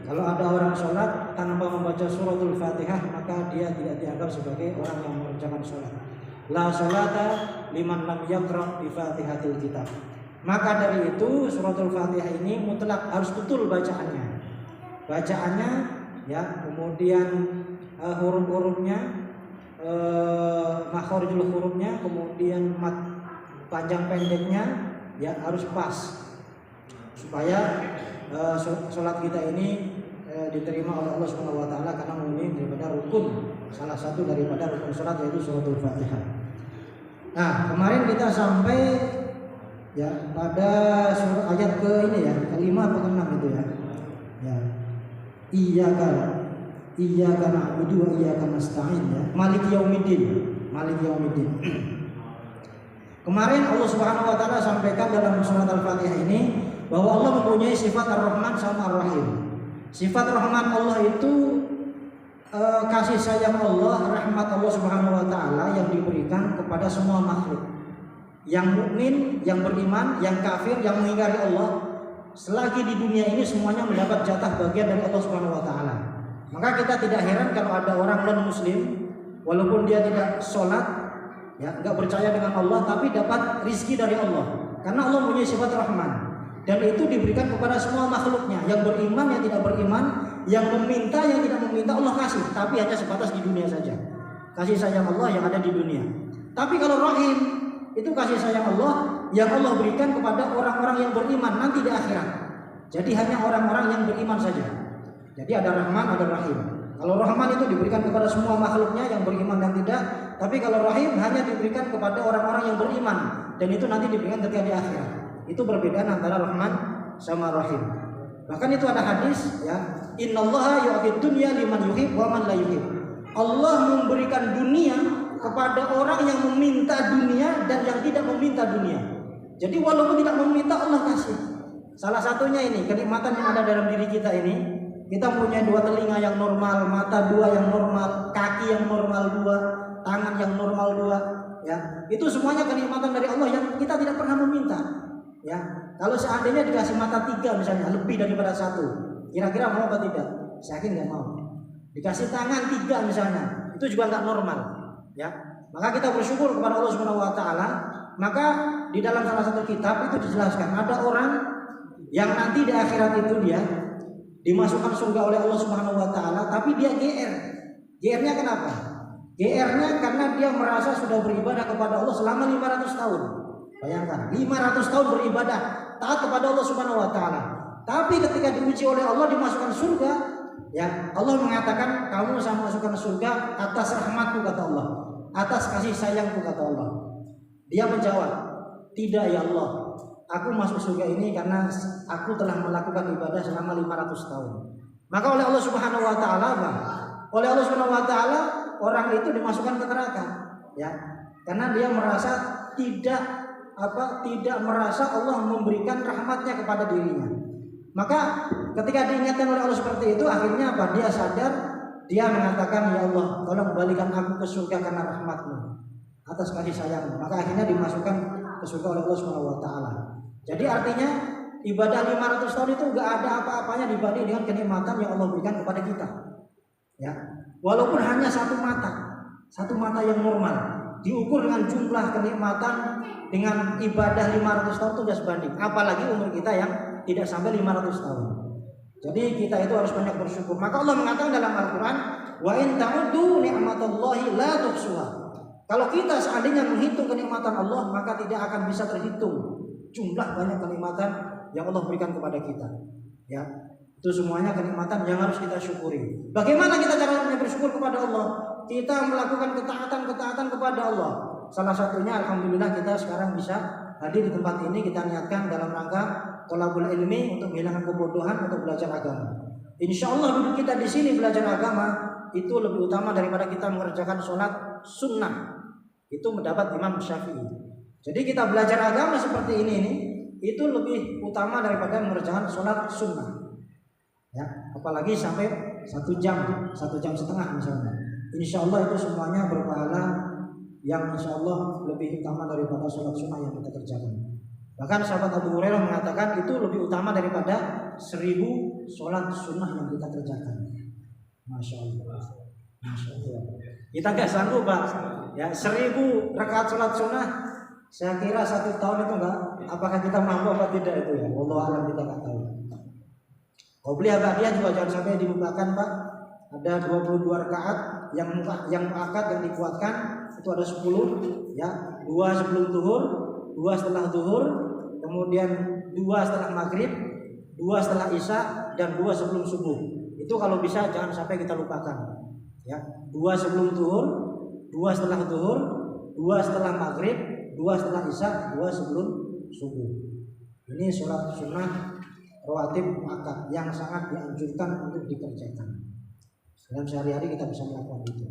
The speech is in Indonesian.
Kalau ada orang sholat tanpa membaca suratul Fatihah, maka dia tidak dianggap sebagai orang yang mengerjakan sholat. La sholata liman lam yaqra bi Fatihatil kitab. Maka dari itu suratul Fatihah ini mutlak harus betul bacaannya. Bacaannya ya, kemudian huruf-hurufnya, makhorijul hurufnya, kemudian panjang pendeknya ya harus pas supaya sholat kita ini diterima oleh Allah Subhanahu wa taala, karena ini daripada rukun, salah satu daripada rukun sholat yaitu suratul Fatihah. Nah, kemarin kita sampai ya pada ayat ke ini ya, kelima atau keenam itu ya. Ya. Iyyaka na'budu wa iyyaka nasta'in ya. Maliki yaumiddin. Kemarin Allah Subhanahu wa taala sampaikan dalam surat Al-Fatihah ini bahwa Allah mempunyai sifat Ar-Rahman sama Ar-Rahim. Sifat Rahman Allah itu kasih sayang Allah, rahmat Allah Subhanahu wa taala yang diberikan kepada semua makhluk. Yang mukmin, yang beriman, yang kafir, yang mengingkari Allah, selagi di dunia ini semuanya mendapat jatah bagian dari Allah Subhanahu wa taala. Maka kita tidak heran kalau ada orang non muslim walaupun dia tidak sholat ya, enggak percaya dengan Allah, tapi dapat rizki dari Allah. Karena Allah punya sifat Rahman. Dan itu diberikan kepada semua makhluknya, yang beriman, yang tidak beriman, yang meminta, yang tidak meminta, Allah kasih. Tapi hanya sebatas di dunia saja. Kasih sayang Allah yang ada di dunia. Tapi kalau Rahim, itu kasih sayang Allah yang Allah berikan kepada orang-orang yang beriman nanti di akhirat. Jadi hanya orang-orang yang beriman saja. Jadi ada Rahman, ada Rahim. Kalau Rahman itu diberikan kepada semua makhluknya yang beriman dan tidak. Tapi kalau Rahim hanya diberikan kepada orang-orang yang beriman. Dan itu nanti diberikan ketika di akhirat. Itu perbedaan antara Rahman sama Rahim. Bahkan itu ada hadis ya, innallaha yu'tid dunya liman yuhib wa man la yuhib. Allah memberikan dunia kepada orang yang meminta dunia dan yang tidak meminta dunia. Jadi walaupun tidak meminta, Allah kasih. Salah satunya ini kenikmatan yang ada dalam diri kita ini. Kita punya dua telinga yang normal, mata dua yang normal, kaki yang normal dua, tangan yang normal dua ya. Itu semuanya kenikmatan dari Allah yang kita tidak pernah meminta. Ya, kalau seandainya dikasih mata 3 misalnya, lebih daripada 1, kira-kira mau apa tidak? Saya yakin nggak mau. Dikasih tangan 3 misalnya, itu juga nggak normal. Ya, maka kita bersyukur kepada Allah Subhanahu Wa Taala. Maka di dalam salah satu kitab itu dijelaskan ada orang yang nanti di akhirat itu dia dimasukkan surga oleh Allah Subhanahu Wa Taala, tapi dia GR. GR-nya kenapa? GR-nya karena dia merasa sudah beribadah kepada Allah selama 500 tahun. Bayangkan, 500 tahun beribadah taat kepada Allah Subhanahu wa taala. Tapi ketika diuji oleh Allah dimasukkan surga, ya Allah mengatakan kamu saya masukkan surga atas rahmatku kata Allah, atas kasih sayangku kata Allah. Dia menjawab, tidak ya Allah, aku masuk surga ini karena aku telah melakukan ibadah selama 500 tahun. Maka oleh Allah Subhanahu wa taala, oleh Allah Subhanahu wa taala orang itu dimasukkan ke neraka, ya. Karena dia merasa tidak merasa Allah memberikan rahmatnya kepada dirinya. Maka ketika diingatkan oleh Allah seperti itu, akhirnya apa? Dia sadar, dia mengatakan, ya Allah, tolong balikan aku ke surga karena rahmatmu, atas kasih sayangmu. Maka akhirnya dimasukkan ke surga oleh Allah Subhanahu wa taala. Jadi artinya ibadah 500 tahun itu enggak ada apa-apanya dibanding dengan kenikmatan yang Allah berikan kepada kita. Ya. Walaupun hanya satu mata yang normal, diukur dengan jumlah kenikmatan dengan ibadah 500 tahun itu sudah sebanding. Apalagi umur kita yang tidak sampai 500 tahun. Jadi kita itu harus banyak bersyukur. Maka Allah mengatakan dalam Al-Quran, wa in ta'uddu ni'matallahi la tuhsuha. Kalau kita seandainya menghitung kenikmatan Allah, maka tidak akan bisa terhitung jumlah banyak kenikmatan yang Allah berikan kepada kita. Ya, itu semuanya kenikmatan yang harus kita syukuri. Bagaimana kita caranya bersyukur kepada Allah? Kita melakukan ketaatan kepada Allah. Salah satunya alhamdulillah kita sekarang bisa hadir di tempat ini, kita niatkan dalam rangka thalabul ilmi untuk menghilangkan kebodohan, untuk belajar agama. Insyaallah duduk kita di sini belajar agama itu lebih utama daripada kita mengerjakan sholat sunnah. Itu mendapat Imam Syafi'i. Jadi kita belajar agama seperti ini itu lebih utama daripada mengerjakan sholat sunnah. Ya, apalagi sampai 1 jam, 1,5 jam misalnya. Insya Allah itu semuanya berpahala yang insya Allah lebih utama daripada sholat sunnah yang kita kerjakan. Bahkan sahabat Abu Hurairah mengatakan itu lebih utama daripada 1000 sholat sunnah yang kita kerjakan. Masya Allah. Masya Allah. Kita nggak sanggup Pak. Ya 1000 rakaat sholat sunnah. Saya kira 1 tahun itu enggak. Apakah kita mampu apa tidak itu ya? Wallahu a'lam, kita nggak tahu. Qobliyah ba'diyah juga jangan sampai dilupakan Pak. Ada 22 rakaat yang muakkad yang dikuatkan itu ada 10 ya. 2 sebelum zuhur, 2 setelah zuhur, kemudian 2 setelah maghrib, 2 setelah isya, dan 2 sebelum subuh. Itu kalau bisa jangan sampai kita lupakan. Ya, 2 sebelum zuhur, 2 setelah zuhur, 2 setelah maghrib, 2 setelah isya, 2 sebelum subuh. Ini sholat sunnah rawatib muakkad yang sangat dianjurkan untuk dikerjakan. Dalam sehari-hari kita bisa melakukan itu.